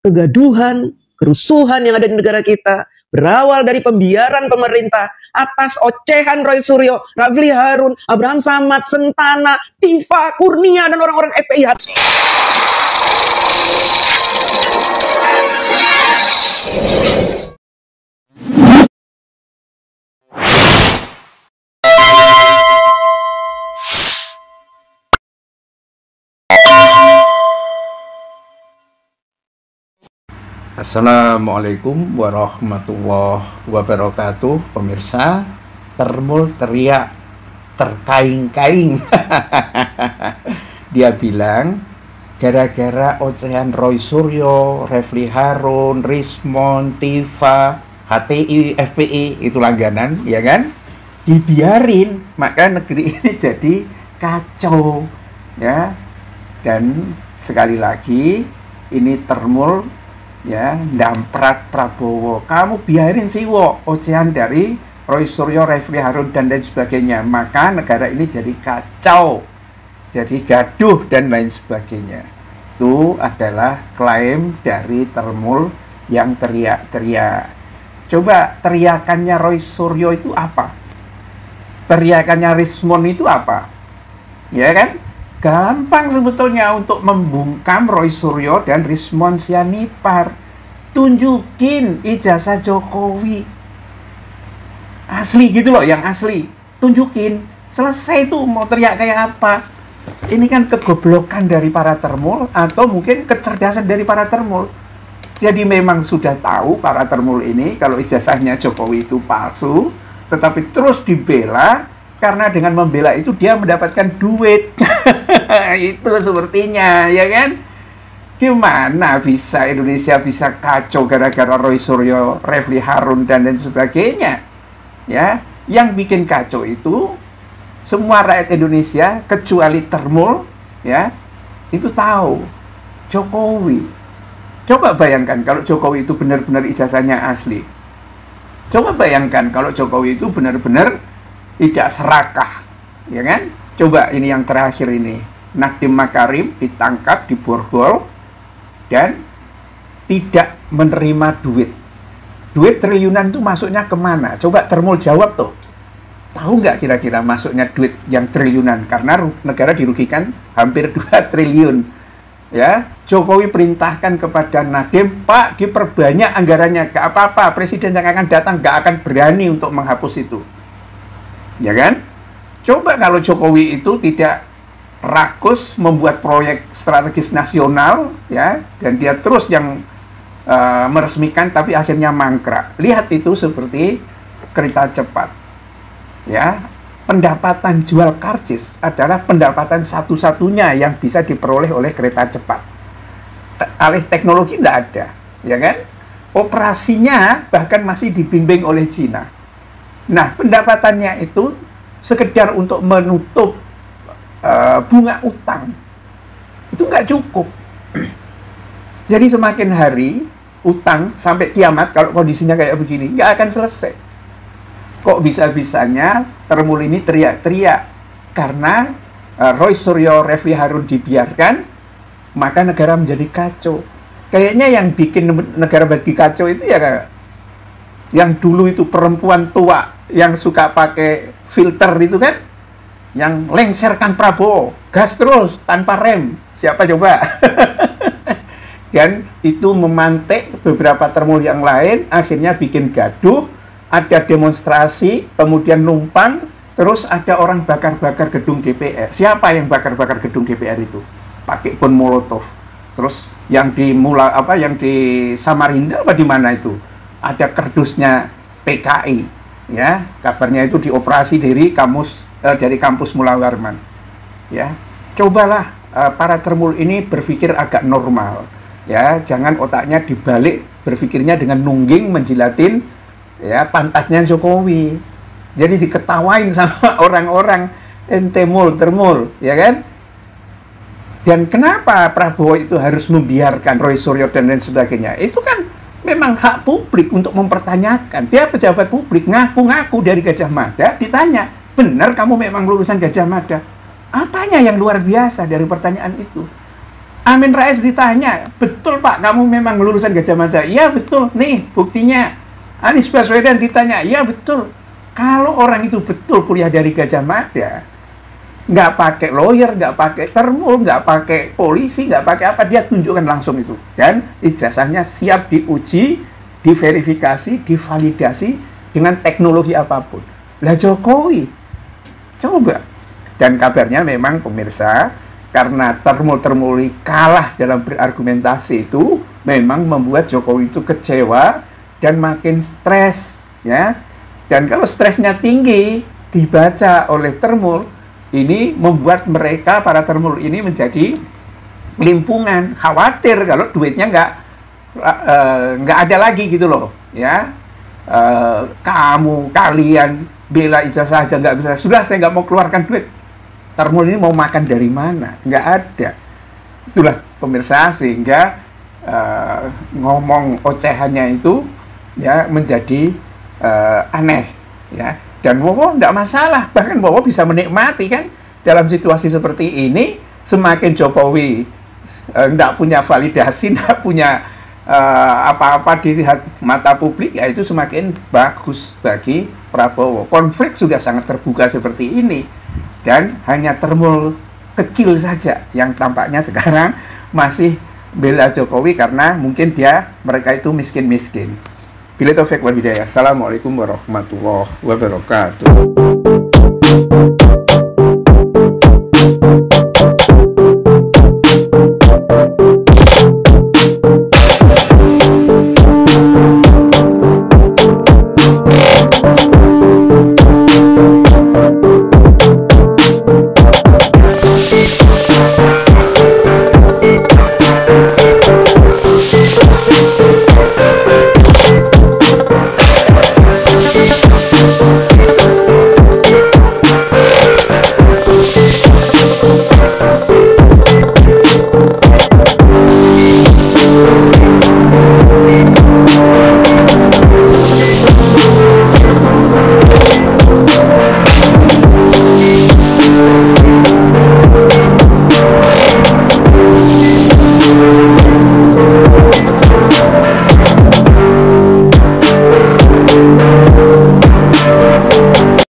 kegaduhan, kerusuhan yang ada di negara kita berawal dari pembiaran pemerintah atas ocehan Roy Suryo, Rafli Harun, Abraham Samad, Sentana, Tifa, Kurnia, dan orang-orang FPI. Assalamualaikum warahmatullahi wabarakatuh. Pemirsa, Termul teriak terkaing-kaing. Dia bilang gara-gara ocehan Roy Suryo, Rafli Harun, Rismon, Tifa, HTI, FPI itu langganan, ya kan? Dibiarin, maka negeri ini jadi kacau, ya. Dan sekali lagi ini Termul ya damprat Prabowo, kamu biarin sih ocehan dari Roy Suryo, Rafli Harun dan lain sebagainya, maka negara ini jadi kacau, jadi gaduh dan lain sebagainya. Itu adalah klaim dari Termul yang teriak-teriak. Coba teriakannya Roy Suryo itu apa? Teriakannya Rismon itu apa? Ya kan? Gampang sebetulnya untuk membungkam Roy Suryo dan Rismon Sianipar. Tunjukin ijazah Jokowi asli gitu loh, yang asli. Tunjukin, selesai tuh, mau teriak kayak apa. Ini kan kegoblokan dari para Termul, atau mungkin kecerdasan dari para Termul. Jadi memang sudah tahu para Termul ini kalau ijazahnya Jokowi itu palsu, tetapi terus dibela. Karena dengan membela itu dia mendapatkan duit. Itu sepertinya, ya kan? Gimana bisa Indonesia bisa kacau gara-gara Roy Suryo, Rafli Harun dan lain sebagainya? Ya, yang bikin kacau itu semua rakyat Indonesia kecuali Termul, ya, itu tahu Jokowi. Coba bayangkan kalau Jokowi itu benar-benar ijazahnya asli. Coba bayangkan kalau Jokowi itu benar-benar tidak serakah, ya kan? Coba ini yang terakhir ini, Nadiem Makarim ditangkap di Borgol dan tidak menerima duit. Duit triliunan itu masuknya kemana? Coba Termul jawab tuh. Tahu nggak kira-kira masuknya duit yang triliunan? Karena negara dirugikan hampir 2 triliun. Ya, Jokowi perintahkan kepada Nadiem, Pak, diperbanyak anggarannya. Gak apa-apa, presiden yang akan datang gak akan berani untuk menghapus itu. Ya kan? Coba kalau Jokowi itu tidak rakus membuat proyek strategis nasional, ya, dan dia terus yang meresmikan tapi akhirnya mangkrak. Lihat itu seperti kereta cepat. Ya, pendapatan jual karcis adalah pendapatan satu-satunya yang bisa diperoleh oleh kereta cepat. Alih teknologi tidak ada, ya kan? Operasinya bahkan masih dibimbing oleh Cina. Nah, pendapatannya itu sekedar untuk menutup bunga utang. Itu nggak cukup. Jadi semakin hari, utang sampai kiamat, kalau kondisinya kayak begini, nggak akan selesai. Kok bisa-bisanya Termul ini teriak-teriak? Karena Roy Suryo, Rafli Harun dibiarkan, maka negara menjadi kacau. Kayaknya yang bikin negara menjadi kacau itu ya yang dulu itu perempuan tua yang suka pakai filter itu kan, yang lengserkan Prabowo, gas terus tanpa rem. Siapa coba? Dan itu memantik beberapa Termul yang lain, akhirnya bikin gaduh, ada demonstrasi, kemudian numpang, terus ada orang bakar-bakar gedung DPR. Siapa yang bakar-bakar gedung DPR itu? Pakai bom molotov. Terus yang di Samarinda apa di mana itu? Ada kerdusnya PKI, ya, kabarnya itu dioperasi dari kampus Mula Warman, ya. Cobalah para Termul ini berpikir agak normal, ya, jangan otaknya dibalik berpikirnya dengan nungging menjilatin, ya, pantatnya Jokowi, jadi diketawain sama orang-orang Termul, ya kan? Dan kenapa Prabowo itu harus membiarkan Roy Suryo dan lain sebagainya? Itu kan memang hak publik untuk mempertanyakan. Dia pejabat publik, ngaku-ngaku dari Gajah Mada, ditanya, benar kamu memang lulusan Gajah Mada? Apanya yang luar biasa dari pertanyaan itu? Amin Rais ditanya, betul Pak, kamu memang lulusan Gajah Mada? Iya betul, nih buktinya. Anies Baswedan ditanya, iya betul. Kalau orang itu betul kuliah dari Gajah Mada, nggak pakai lawyer, nggak pakai termul, nggak pakai polisi, nggak pakai apa, dia tunjukkan langsung itu. Dan ijazahnya siap diuji, diverifikasi, divalidasi dengan teknologi apapun. Lah Jokowi, coba. Dan kabarnya memang pemirsa, karena termul kalah dalam berargumentasi itu, memang membuat Jokowi itu kecewa dan makin stres, ya. Dan kalau stresnya tinggi, dibaca oleh termul, ini membuat mereka, para termul ini menjadi limpungan, khawatir kalau duitnya nggak ada lagi gitu loh, ya. Kalian bela ijazah aja nggak bisa, sudah saya nggak mau keluarkan duit. Termul ini mau makan dari mana? Nggak ada. Itulah pemirsa, sehingga ngomong ocehannya itu ya menjadi aneh, ya. Dan Bowo nggak masalah, bahkan Bowo bisa menikmati kan dalam situasi seperti ini. Semakin Jokowi nggak punya validasi, nggak punya apa-apa dilihat mata publik, ya itu semakin bagus bagi Prabowo. Konflik sudah sangat terbuka seperti ini. Dan hanya termul kecil saja yang tampaknya sekarang masih bela Jokowi karena mungkin mereka itu miskin-miskin. Billahi taufiq wal hidayah. Assalamualaikum warahmatullahi wabarakatuh.